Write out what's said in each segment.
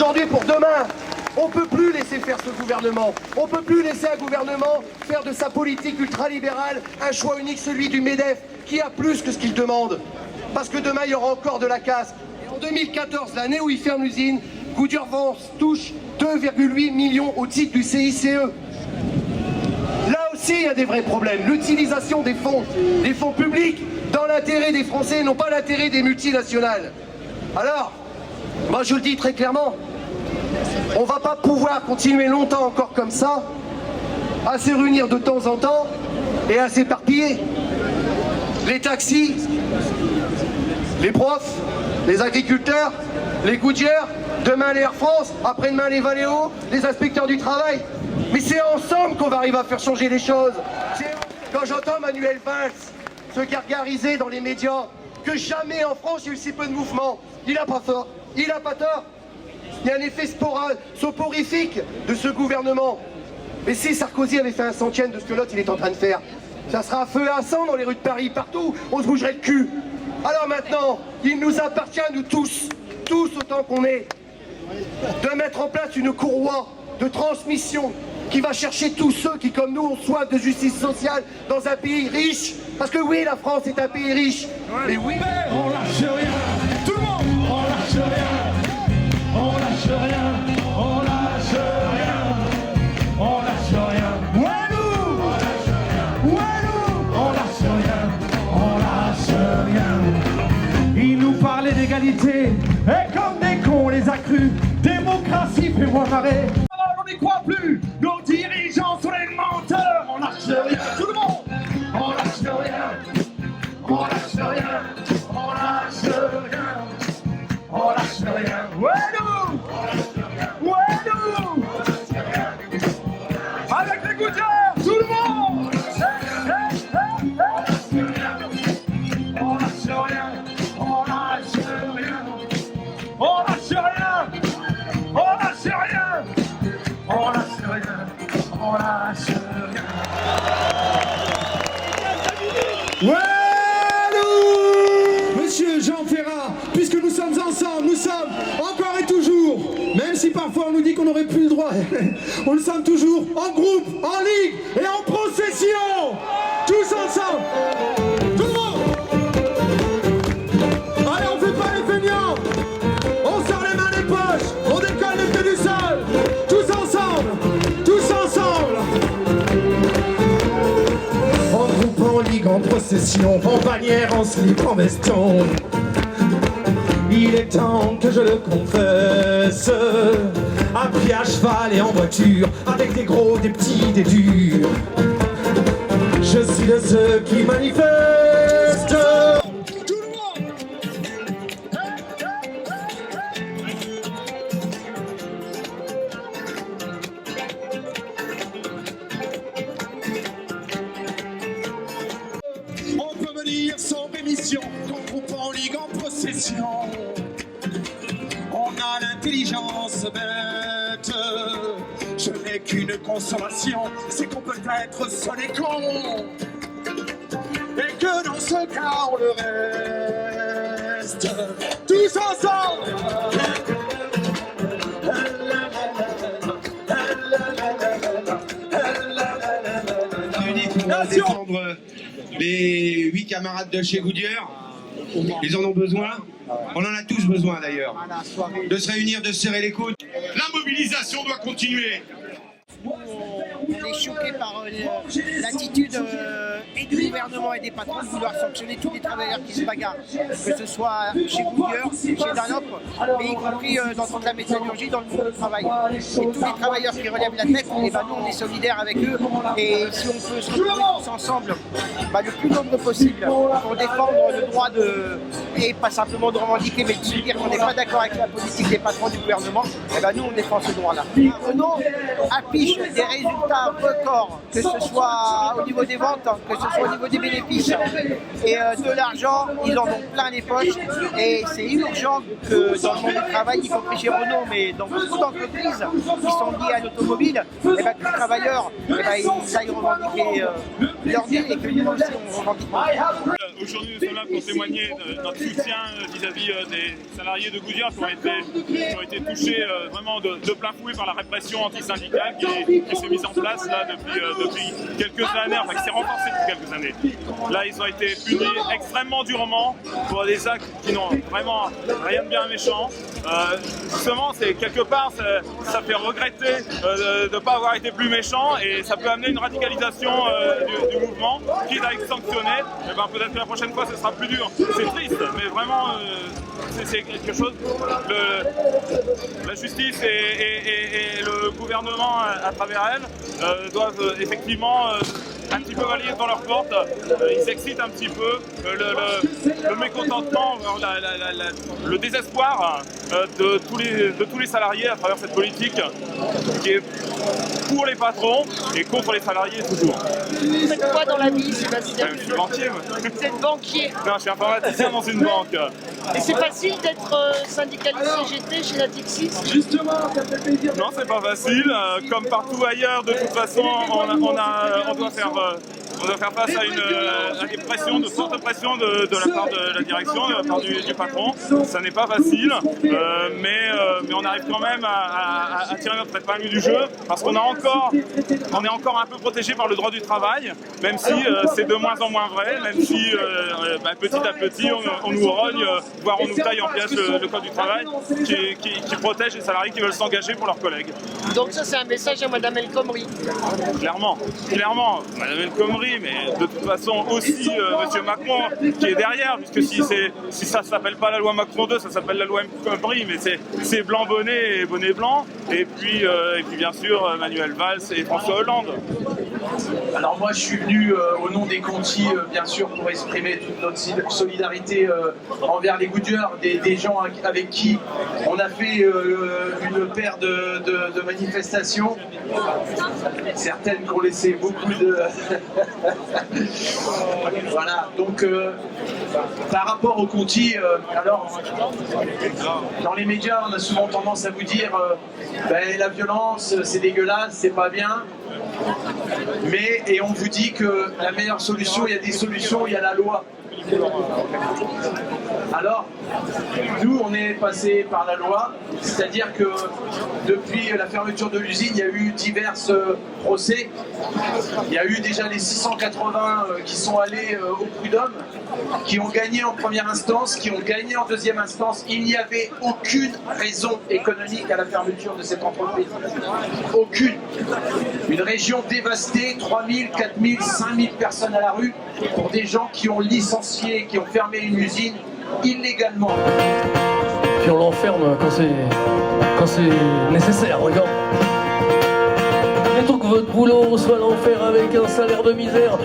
aujourd'hui pour demain. On ne peut plus laisser faire ce gouvernement. On ne peut plus laisser un gouvernement faire de sa politique ultralibérale un choix unique, celui du MEDEF, qui a plus que ce qu'il demande. Parce que demain, il y aura encore de la casse. Et en 2014, l'année où il ferme l'usine, Goodyear-Vance touche 2,8 millions au titre du CICE. Là aussi, il y a des vrais problèmes. L'utilisation des fonds publics dans l'intérêt des Français, non pas l'intérêt des multinationales. Alors, moi je le dis très clairement, on ne va pas pouvoir continuer longtemps encore comme ça, à se réunir de temps en temps et à s'éparpiller. Les taxis, les profs, les agriculteurs, les Goodyear, demain les Air France, après-demain les Valeo, les inspecteurs du travail. Mais c'est ensemble qu'on va arriver à faire changer les choses. Quand j'entends Manuel Valls se gargariser dans les médias que jamais en France il y a eu si peu de mouvement, il n'a pas tort, il n'a pas tort. Il y a un effet soporifique de ce gouvernement. Mais si Sarkozy avait fait un centième de ce que l'autre il est en train de faire, ça sera à feu et à sang dans les rues de Paris, partout, on se bougerait le cul. Alors maintenant, il nous appartient, nous tous autant qu'on est, de mettre en place une courroie de transmission qui va chercher tous ceux qui, comme nous, ont soif de justice sociale dans un pays riche. Parce que oui, la France est un pays riche. Mais oui, on lâche rien. Tout le monde, on lâche rien. On lâche rien. On lâche rien. On lâche rien. Walou. On lâche rien. Walou. On lâche rien. On lâche rien. Ils nous parlaient d'égalité. Et comme des cons, on les a crus. Démocratie, fais-moi marrer. On n'y croit plus. Nos dirigeants sont les menteurs. On lâche rien. Tout le monde. On lâche rien. On lâche rien. On lâche rien. On lâche rien. Walou. Walou. Avec les Goodyear, tout le monde. On lâche rien. On lâche rien. On lâche rien. On lâche rien. On lâche rien. On lâche rien. Walou. Monsieur Jean Ferrat, puisque nous sommes ensemble, nous sommes encore et toujours, même si parfois on nous dit qu'on n'aurait plus le droit, on le sommes toujours en groupe, en ligue et en procession, tous ensemble. Tout le monde. Allez, on fait pas les feignants. On sort les mains des poches, on décolle les pieds du sol, tous ensemble, tous ensemble. En groupe, en ligue, en procession, en bannière, en slip, en veston. Il est temps que je le confesse, à pied, à cheval et en voiture, avec des gros, des petits, des durs. Je suis de ceux qui manifestent. Tout le monde. On peut venir sans rémission, en groupe, en ligue, en procession. On a l'intelligence bête, je n'ai qu'une consolation, c'est qu'on peut être seul et con, et que dans ce cas on le reste, tous ensemble. Défendre les 8 camarades de chez Goodyear. Ils en ont besoin. On en a tous besoin d'ailleurs. De se réunir, de se serrer les coudes. La mobilisation doit continuer. On est choqué par l'attitude et du gouvernement et des patrons de vouloir sanctionner tous les travailleurs qui se bagarrent, que ce soit chez Goodyear, chez Dunlop, mais y compris dans toute la métallurgie, dans le monde du travail. Et tous les travailleurs qui relèvent la tête, et ben nous on est solidaires avec eux, et si on peut se retrouver tous ensemble, le plus nombreux possible, pour défendre le droit de, et pas simplement de revendiquer, mais de se dire qu'on n'est pas d'accord avec la politique des patrons du gouvernement, et ben nous on défend ce droit-là. Renault affiche des résultats records, que ce soit au niveau des ventes, que ce soit au niveau des bénéfices et de l'argent, ils en ont plein les poches et c'est urgent que dans le monde du travail, y compris chez Renault, mais dans beaucoup d'entreprises qui sont liées à l'automobile, que les travailleurs ils aillent revendiquer leur vie et que nous aussi on revendique. Aujourd'hui nous sommes là pour témoigner de notre soutien vis-à-vis des salariés de Goodyear qui ont été touchés vraiment de plein fouet par la répression antisyndicale qui s'est mise en place là depuis quelques années, enfin qui s'est renforcée depuis quelques années. Là, ils ont été punis extrêmement durement pour des actes qui n'ont vraiment rien de bien méchant. Justement, quelque part, ça fait regretter de ne pas avoir été plus méchant et ça peut amener une radicalisation du mouvement qui est sanctionné. Et ben, peut-être que la prochaine fois, ce sera plus dur. C'est triste, mais vraiment, c'est quelque chose. La justice et le gouvernement, à travers elle, doivent effectivement un petit peu balayer dans leur porte. Ils s'excitent un petit peu. Le mécontentement, le désespoir de tous les salariés à travers cette politique qui est pour les patrons et contre les salariés toujours. Vous faites quoi dans la vie, Sébastien? Je suis banquier, moi. Vous êtes banquier? Non, je suis informaticien dans une banque. Et c'est facile d'être syndicaliste CGT chez la Dixis? Non, c'est pas facile. Comme partout ailleurs, de toute façon, on doit faire face à des pressions, de fortes pressions de la part de la direction, de la part du patron. Ça n'est pas facile, mais on arrive quand même à tirer notre épingle du jeu parce qu'on est encore un peu protégé par le droit du travail, même si c'est de moins en moins vrai, même si petit à petit on nous rogne, voire on nous taille en pièces le code du travail qui protège les salariés qui veulent s'engager pour leurs collègues. Donc ça c'est un message à Madame El Khomri. Clairement, Madame El Khomri, mais de toute façon aussi Monsieur Macron qui est derrière, puisque si ça s'appelle pas la loi Macron 2, ça s'appelle la loi El Khomri, mais c'est blanc bonnet et bonnet blanc, et puis bien sûr Manuel Valls et François Hollande. Alors moi je suis venu au nom des Conti bien sûr pour exprimer toute notre solidarité envers les Goodyear, des gens avec qui on a fait une paire de manifestations, certaines qui ont laissé beaucoup de... Voilà, donc par rapport aux Conti, alors dans les médias on a souvent tendance à vous dire la violence c'est dégueulasse, c'est pas bien. Et on vous dit que la meilleure solution, il y a des solutions, il y a la loi. Alors, nous, on est passé par la loi, c'est-à-dire que depuis la fermeture de l'usine, il y a eu divers procès. Il y a eu déjà les 680 qui sont allés au prud'homme, qui ont gagné en première instance, qui ont gagné en deuxième instance. Il n'y avait aucune raison économique à la fermeture de cette entreprise. Aucune. Une région dévastée, 3000, 4000, 5000 personnes à la rue pour des gens qui ont licencié, qui ont fermé une usine illégalement. Puis on l'enferme quand c'est nécessaire, regarde. Plutôt que votre boulot soit l'enfer avec un salaire de misère,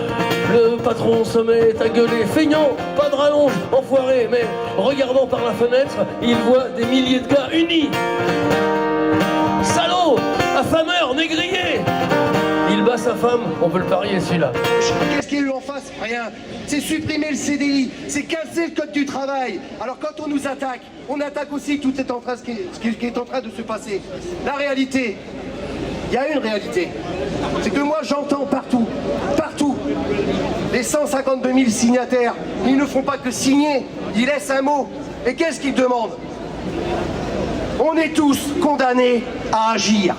le patron se met à gueuler. Feignant, pas de rallonge, enfoiré, mais regardant par la fenêtre, il voit des milliers de gars unis. Salaud, affameur, négrier. Il bat sa femme, on peut le parier celui-là. Qu'est-ce qu'il y a eu en face? Rien. C'est supprimer le CDI, c'est casser le code du travail. Alors quand on nous attaque, on attaque aussi tout est en train, ce qui est en train de se passer. La réalité, il y a une réalité, c'est que moi j'entends partout, les 152 000 signataires, ils ne font pas que signer, ils laissent un mot. Et qu'est-ce qu'ils demandent? On est tous condamnés à agir.